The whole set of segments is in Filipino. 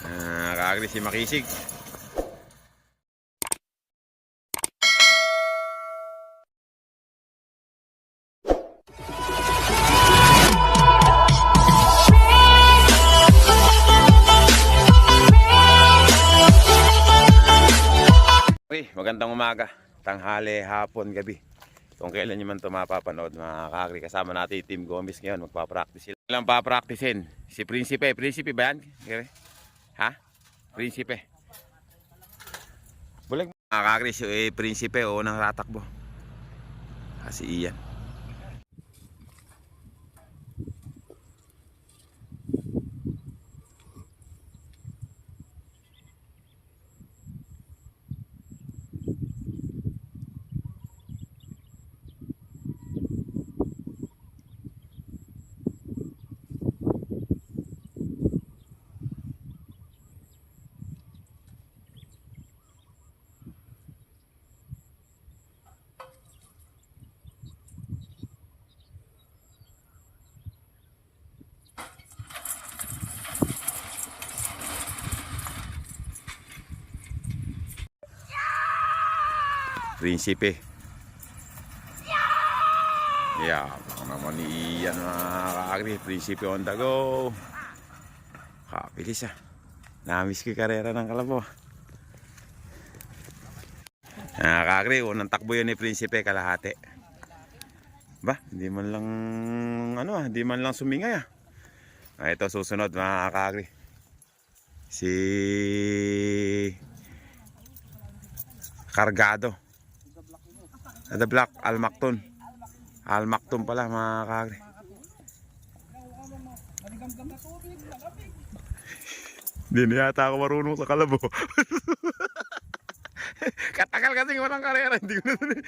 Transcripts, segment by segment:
Kakagri si Makisig. Okay, magandang umaga, tanghali, hapon, gabi. Kung kailan nyo man ito mapapanood, mga kakagri, kasama natin Team Gomez ngayon. Magpapractice sila. Ilang papracticein? Si Prinsipe. Prinsipe ba yan? Ha? Prinsipe. Bulag mga kakagri, si Prinsipe o nang tatakbo. Kasi iyan. Prinsipe. Yeah, naman iyan mga kakagri. Prinsipe on the go. Kabilis ah. Namiss ko yung karera ng kalabaw. Kakagri, unang takbo yun ni Prinsipe, kalahati. Ba, hindi man lang hindi man lang sumingay ah. Ito susunod mga kakagri. Si Cargado. The Black Almakton. Almakton pala mga kakagri. Hindi na yata ako marunong sa kalabaw. Katagal kasi walang karera. Hindi ko na.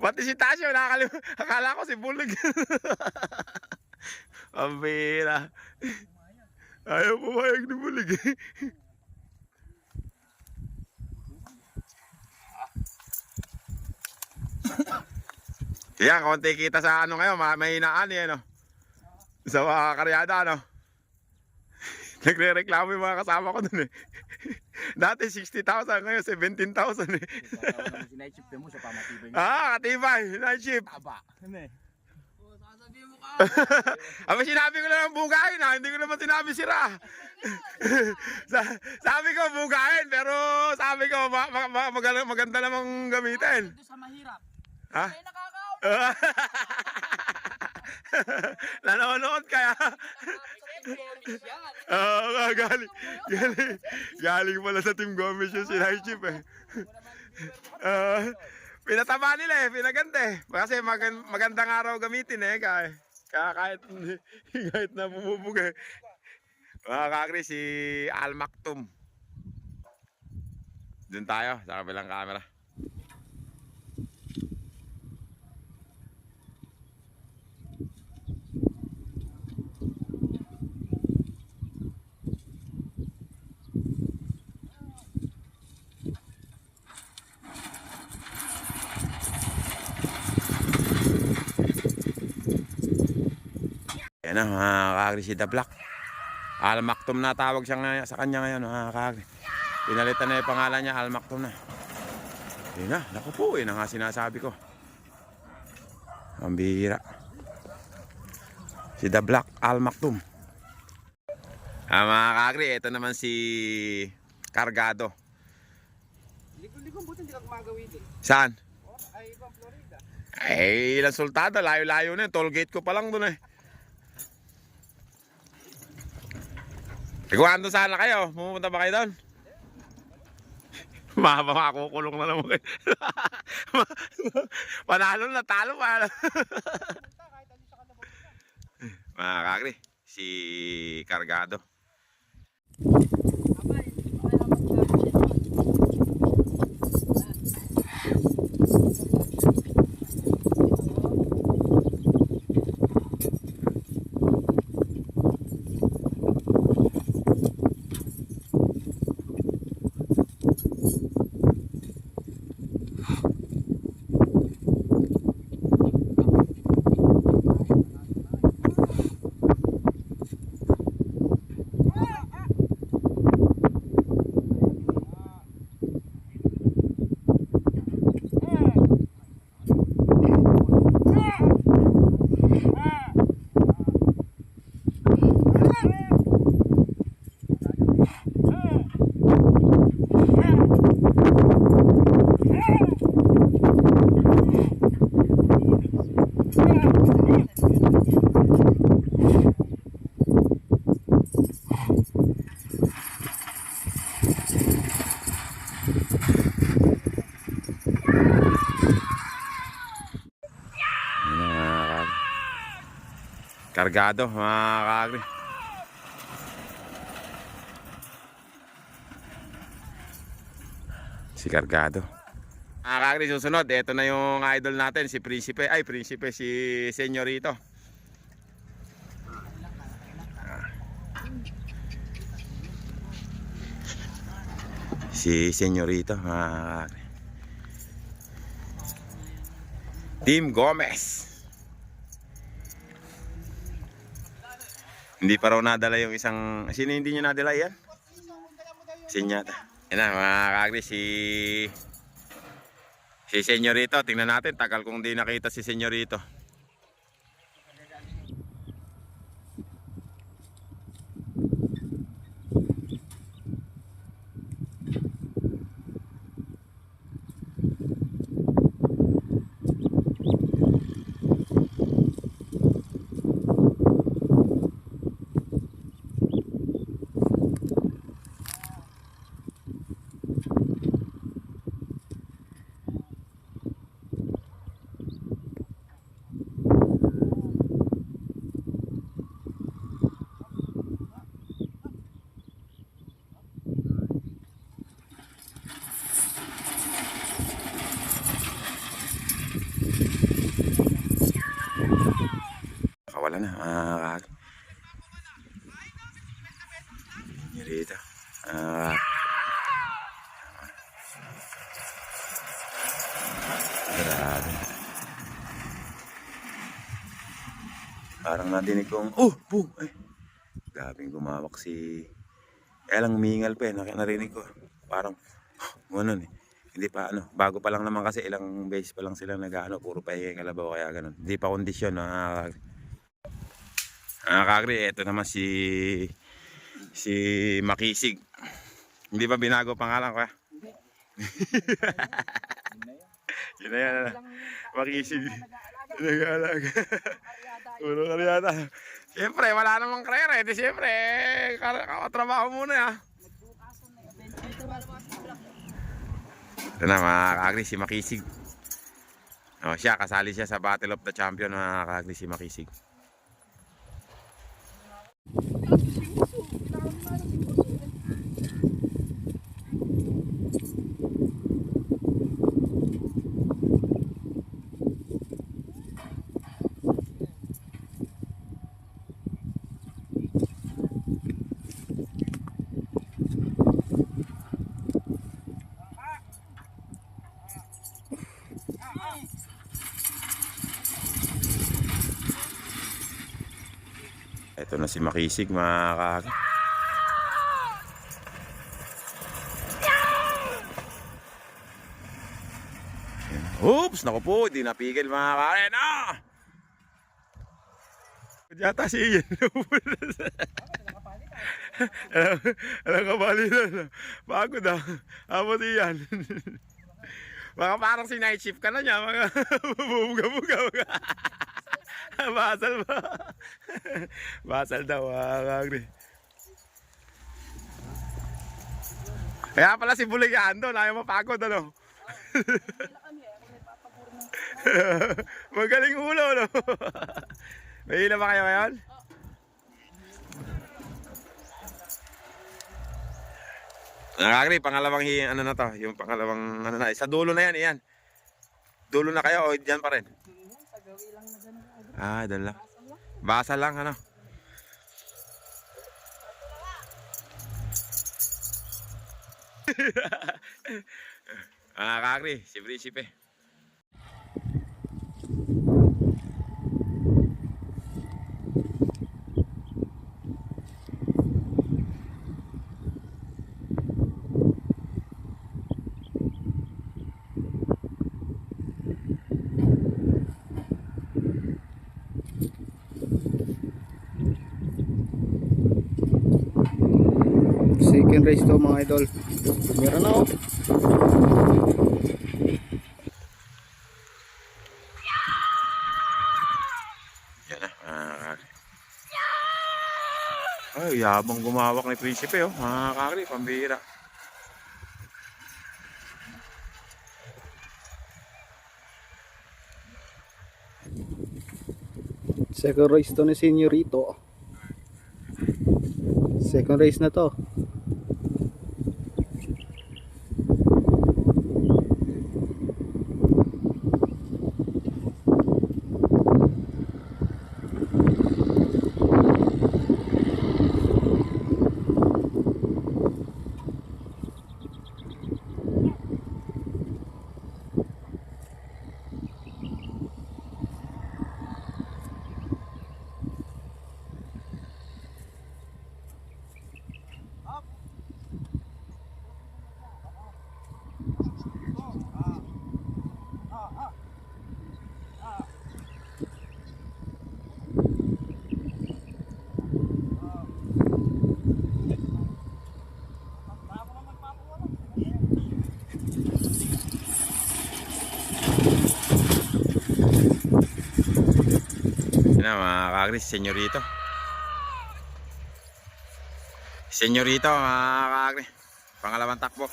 Pati si Tasio, akala ko si Bulig. Pambira. Ayaw pumayag ni Bulig. Yan, konti kita sa ano ngayon, may hinaan eh, sa mga karyada, Nagre-reklamo yung mga kasama ko dun eh. Dati 60,000, ngayon 17,000 eh. Night shift mo siya pa matibay. Katibay, night shift. Taba. Ano eh? Sasabihin mo ka. Aba, sinabi ko lang bugayin ha, hindi ko naman sinabi sira. Sabi ko bugayin, pero sabi ko maganda namang gamitin. Ito sa mahirap. Ha? Ay, nakakaon. Nanonood kaya. Galing pala sa Team Gomez yung si Night Chief eh. Pinataba nila eh, pinagante. Kasi magandang araw gamitin eh, kahit na bumubog eh. Mga kakri, si Almaktum. Doon tayo sa kabilang camera. Yan na mga kakagri, si The Black Almaktum na tawag siya sa kanya ngayon mga kakagri. Pinalitan na yung pangalan niya, Almaktum na. Yan na, naku po, yun nga sinasabi ko. Ang bihira. Si The Black Almaktum. Mga kakagri, ito naman si Cargado. Ligo-ligo, buti hindi ka gumagawin eh. Saan? Ay, ibang Florida. Ay, ilang sultada, layo-layo na yun. Toll gate ko pa lang dun eh. Iguan doon sana kayo. Pumunta ba kayo doon? Makakukulong na naman kayo. Panalo na, talo pa. Mga kakri, si Cargado. Kargado, mga kaagri. Si Kargado. Mga kaagri, susunod. Ito na yung idol natin, si Prinsipe. Ay, Prinsipe, si Senyorito. Si Senyorito, mga kaagri. Team Gomez. Hindi pa raw nadala yung isang... Sino hindi nyo nadala yan? Sinyata. Yan na mga kaagri, si Senyorito. Tingnan natin, tagal kong di nakita si Senyorito. Wala na, Senyorito. Grabe. Parang nadinig kong, boom! Ay, gabing gumawak si... Kaya lang humingal pa narinig ko. Parang, gano'n eh. Hindi pa bago pa lang naman kasi ilang beses pa lang sila puro pahinga kalabaw kaya ganun. Hindi pa kondisyon, Kagri, ito naman si Makisig. Hindi ba binago pangalan ko? Yun na yan. Makisig. Nag-aalaga. Puro karyata. Siyempre, wala namang karera. Siyempre, trabaho muna ya. Ito na mga kaagri, si Makisig. Kasali siya sa Battle of the Champion, mga kaagri, si Makisig. Ito na si Makisig, mga kaagri. Oops! Naku po, hindi napigil mga kaagri. Yata si Ian. Alam kapalitan. Pagod ah. Tapos Ian. Baka parang si night shift ka na niya. Mga bubuga-buga. Basal ba? Basal daw, agri. Kaya pala si Buligan doon, ayaw mapagod, Magaling ulo, May hila ba kayo ngayon? Agri, pangalawang na to, yung pangalawang na. Sa dulo na yan, iyan. Dulo na kayo o diyan pa rin? Doon lang. Basa lang, Kagri, si Prinsipe. Second race to mga idol. Meron na Yan na, ay, yabang gumawak ni Prinsipe, mga kakri, pambihira. Second race to ni Senyorito. Second race na to. Yan na mga kaagri, senyorito. Senyorito mga kaagri. Pangalawang takbo.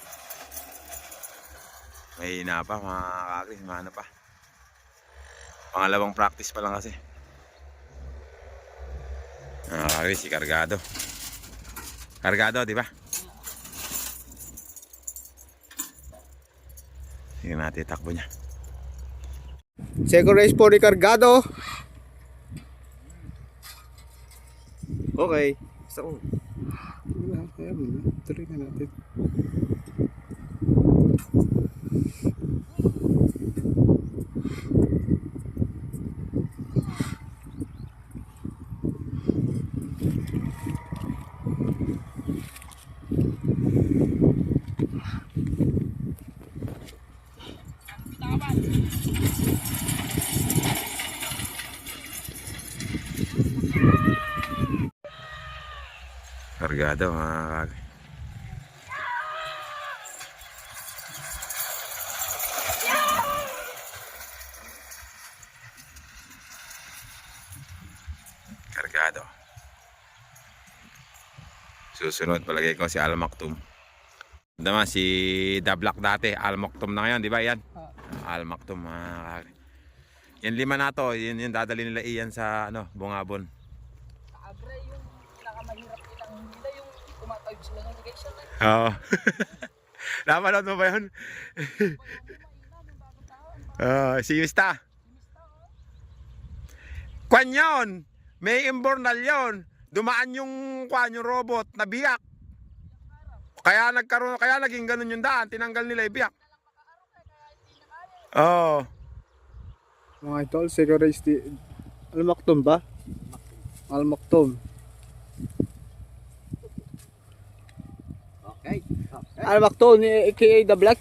May hina pa mga kaagri, ano pa. Pangalawang practice pa lang kasi. Mga kaagri, si Cargado. Cargado, di ba? Tingnan natin yung takbo niya. Second race po ni Cargado. Okay. So, tuloy na natin. Cargado mga kaagri. Cargado. Susunod palagay ko si Al Maktoum. Naman si Dablak dati, Al Maktoum na ngayon, di ba yan? Al Maktoum mga kaagri. Yan lima na to, yun dadali nila iyan sa Bungabon. Abre yung pinakamahirap nilang nila yung tumatawid sila ng negation. Oo. Napanood mo ba yun? Si Yusta. Kwan yun. May imbornal yun. Dumaan yung robot na biyak. Kaya naging ganun yung daan. Tinanggal nila yung biyak. Oo. Mga idol, second race di Al Maktoum ba? Al Maktoum. Okay. Al Maktoum ni aka The Black.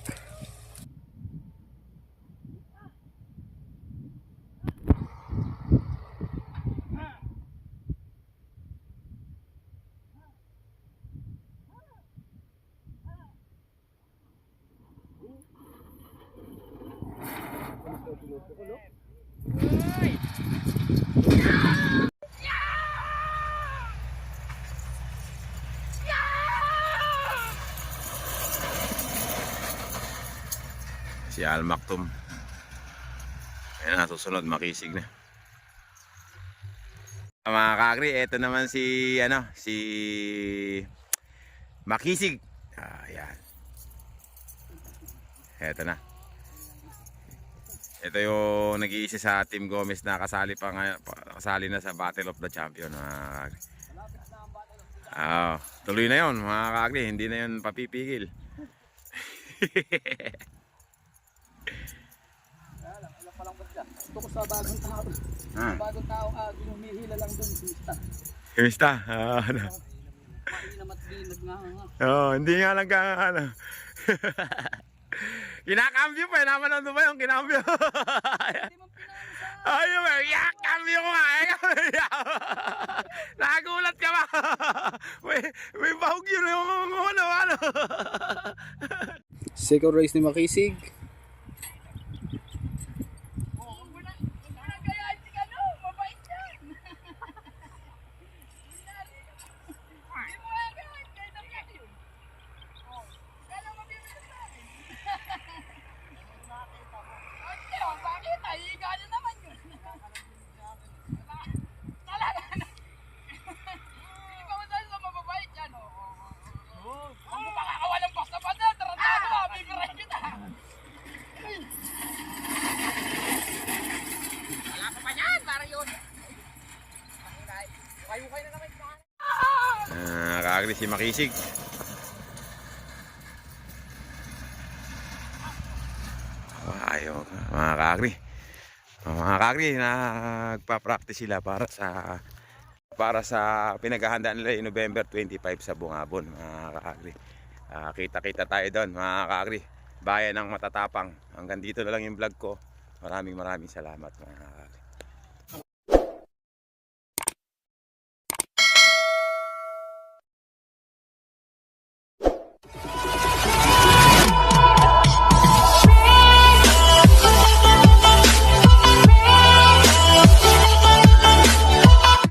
Si Al Maktoum. Ayan na, susunod, makisig na. Mga kaagri, eto naman si Makisig. Ayan. Eto na. Ito yung nag-iisa sa Team Gomez na kasali na sa Battle of the Champion, mga kaagri. Tuloy na yun mga kaagri, hindi na yun papipigil. Gusto ko sa bagong tao. Bagong tao humihila lang doon si Mista. Mista? Mainam at binag nga. Hindi nga lang kinakambyo pa, napanood mo ba yung kinakambyo? Ayun ba, kambyo ko nga nagulat ka ba? may bahog yun yung ano. Second race ni Makisig. Ang makakawalang basta pa na, tarantado ba? Bibiray kita. Wala ka pa yan, Mario. Kayo na naman. Nakakagri si Makisig. Ayaw, mga kakri. Mga kakri, nagpa-practice sila para sa pinaghahandaan nila yung November 25 sa Bungabon, mga kakri. Kita-kita tayo doon, mga kakri. Bayan ng matatapang. Hanggang dito na lang yung vlog ko. Maraming salamat, mga kakri.